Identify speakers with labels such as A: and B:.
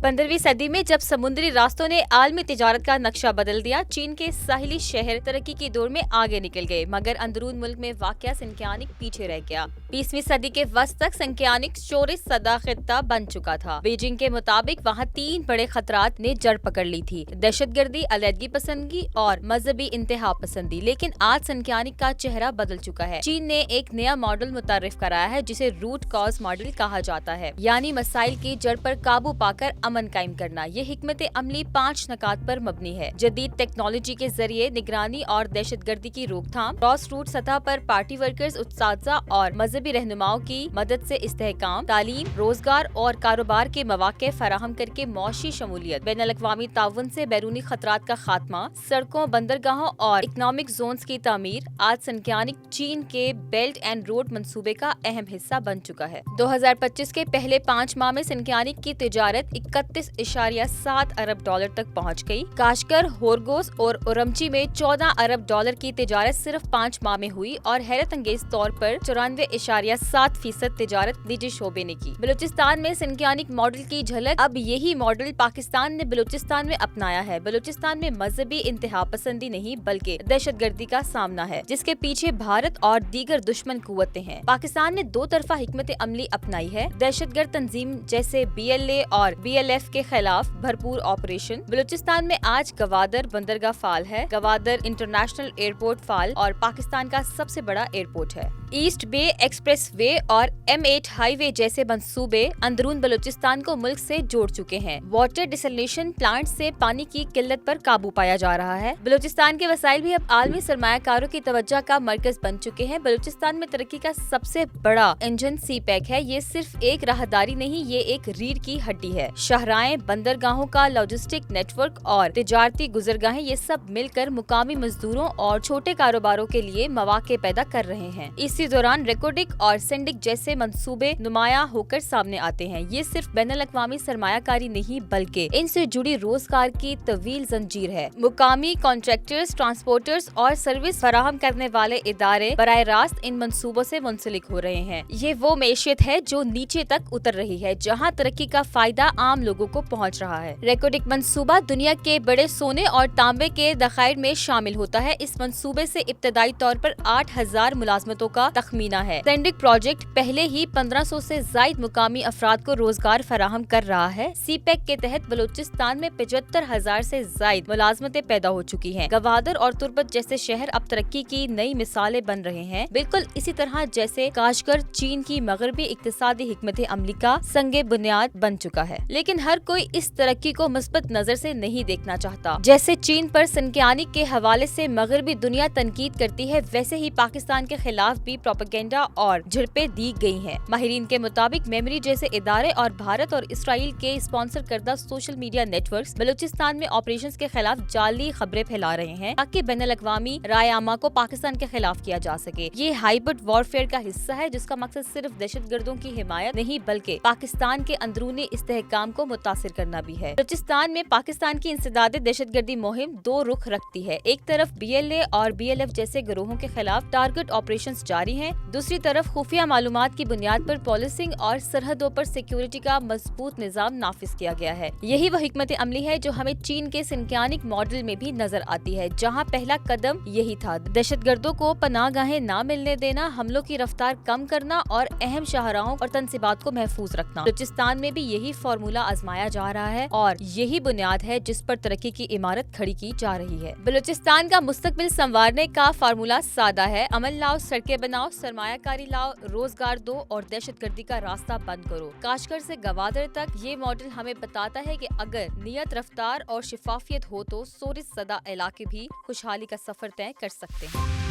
A: 15वीं सदी में जब समुद्री रास्तों ने आलमी तिजारत का नक्शा बदल दिया, चीन के साहिली शहर तरक्की की दौड़ में आगे निकल गए, मगर अंदरून मुल्क में वाक़या संख्यानिक पीछे रह गया। 20वीं सदी के वस्त तक संख्यानिक शोरिश सदा खित्ता बन चुका था। बीजिंग के मुताबिक वहाँ 3 बड़े खतरात ने जड़ पकड़ ली थी: दहशतगर्दी, अलैदगी पसंदगी और मजहबी इंतहा पसंदी। लेकिन आज संख्यानिक का चेहरा बदल चुका है। चीन ने एक नया मॉडल मुतारिफ कराया है जिसे रूट कॉज मॉडल कहा जाता है, यानी मसाइल की जड़ पर काबू पाकर अमन कायम करना। ये हिकमत अमली 5 नकात पर मबनी है: जदीद टेक्नोलॉजी के जरिए निगरानी और दहशतगर्दी की रोकथाम, ग्रास रूट सतह पर पार्टी वर्कर्स, उस्ताज़ा और मजहबी रहनुमाओं की मदद से इस्तेहकाम, तालीम, रोजगार और कारोबार के मौके फराहम करके मौशी शमूलियत, बैनुल-अक़वामी ताउन से बैरूनी खतरात का खात्मा, सड़कों, बंदरगाहों और इकनॉमिक जोन्स की तामीर। आज संख्यानिक चीन के बेल्ट एंड रोड मंसूबे का अहम हिस्सा बन चुका है। 2025 के पहले 5 माह में संख्यानिक की तिजारत 31.7 अरब डॉलर तक पहुंच गई। काशगर, होरगोस और उरमची में 14 अरब डॉलर की तिजारत सिर्फ 5 माह में हुई और हैरत अंगेज तौर पर 94.7% तिजारत निजी शोबे ने की। बलूचिस्तान में संख्यानिक मॉडल की झलक। अब यही मॉडल पाकिस्तान ने बलूचिस्तान में अपनाया है। बलूचिस्तान में मजहबी इंतहा पसंदी नहीं बल्कि दहशतगर्दी का सामना है, जिसके पीछे भारत और दीगर दुश्मन कुव्वतें हैं। पाकिस्तान ने 2 तरफा हिकमत अमली अपनाई है: दहशतगर्द तंजीम जैसे BLA और BLF के खिलाफ भरपूर ऑपरेशन। बलूचिस्तान में आज गवादर बंदरगाह फाल है। गवादर इंटरनेशनल एयरपोर्ट फाल और पाकिस्तान का सबसे बड़ा एयरपोर्ट है। ईस्ट बे एक्सप्रेस वे और M8 हाईवे जैसे मंसूबे अंदरून बलूचिस्तान को मुल्क से जोड़ चुके हैं। वाटर डिसलिनेशन प्लांट से पानी की किल्लत पर काबू पाया जा रहा है। बलूचिस्तान के वसाइल भी अब आलमी सरमायाकारों की तवज्जो का मरकज बन चुके हैं। बलूचिस्तान में तरक्की का सबसे बड़ा इंजन CPEC है। ये सिर्फ एक राहदारी नहीं, ये एक रीढ़ की हड्डी है। शहराएं, बंदरगाहों का लॉजिस्टिक नेटवर्क और तिजारती गुजरगाहें, ये सब मिलकर मुकामी मजदूरों और छोटे कारोबारों के लिए मौके पैदा कर रहे हैं। इसी दौरान रेकोडिक और सेंडिक जैसे मंसूबे नुमाया होकर सामने आते हैं। ये सिर्फ बैनुल-अक़वामी सरमायाकारी नहीं बल्कि इनसे जुड़ी रोजगार की तवील जंजीर है। मुकामी कॉन्ट्रैक्टर्स, ट्रांसपोर्टर्स और सर्विस फराहम करने वाले इदारे बराह रास्त इन मंसूबों से मुंसलिक हो रहे हैं। ये वो मैशियत है जो नीचे तक उतर रही है, जहाँ तरक्की का फायदा आम लोगों को पहुँच रहा है। रेकोडिक मंसूबा दुनिया के बड़े सोने और तांबे के ज़खायर में शामिल होता है। इस मंसूबे से इब्तदाई तौर पर 8000 मुलाजमतों का तखमीना है। सेंडिक प्रोजेक्ट पहले ही 1500 से जायद मुकामी अफराद को रोजगार फराहम कर रहा है। CPEC के तहत बलूचिस्तान में 75,000 से जायद मुलाजमतें पैदा हो चुकी हैं। गवादर और तुर्बत जैसे शहर अब तरक्की की नई मिसालें बन रहे हैं, बिल्कुल इसी तरह जैसे काशगर चीन की मगरबी इक्तिसादी हिकमत अमली का संगे बुनियाद बन चुका है। लेकिन हर कोई इस तरक्की को मुस्बत नजर से नहीं देखना चाहता। जैसे चीन पर संख्यानिक के हवाले से मगरबी दुनिया तनकीद करती है, वैसे ही पाकिस्तान के खिलाफ भी प्रोपेगेंडा और झड़पें दी गई हैं। माहिरीन के मुताबिक मेमरी जैसे इदारे और भारत और इसराइल के स्पॉन्सर करदा सोशल मीडिया नेटवर्क्स बलूचिस्तान में ऑपरेशंस के खिलाफ जाली खबरें फैला रहे हैं ताकि बैनुल-अक़वामी राय आमा को पाकिस्तान के खिलाफ किया जा सके। ये हाइब्रिड वॉरफेयर का हिस्सा है जिसका मकसद सिर्फ दहशतगर्दों की हिमायत नहीं बल्कि पाकिस्तान के अंदरूनी इस्तेहकाम को मुतासिर करना भी है। बलूचिस्तान में पाकिस्तान की इंसदादे दहशतगर्दी मुहिम 2 रुख रखती है। एक तरफ BLA और BLF जैसे गिरोहों के खिलाफ टारगेट ऑपरेशंस जारी हैं, दूसरी तरफ खुफिया मालूमात की बुनियाद पर पॉलिसिंग और सरहदों पर सिक्योरिटी का मजबूत निजाम नाफिज किया गया है। यही वो हिकमत अमली है जो हमें चीन के संख्यानिक मॉडल में भी नजर आती है, जहां पहला कदम यही था: दहशतगर्दों को पनाहगाहें न मिलने देना, हमलों की रफ्तार कम करना और अहम शाहराहों और तनसीबात को महफूज रखना। बलूचिस्तान में भी यही फार्मूला आजमाया जा रहा है और यही बुनियाद है जिस पर तरक्की की इमारत खड़ी की जा रही है। बलूचिस्तान का मुस्तकबिल संवारने का फार्मूला सादा है: अमन लाओ, सड़कें बनाओ, सरमायाकारी लाओ, रोजगार दो और दहशतगर्दी का रास्ता बंद करो। काशगर से गवादर तक ये मॉडल हमें बताता है कि अगर नियत, रफ्तार और शिफाफियत हो तो सोरिस सदा इलाके भी खुशहाली का सफर तय कर सकते हैं।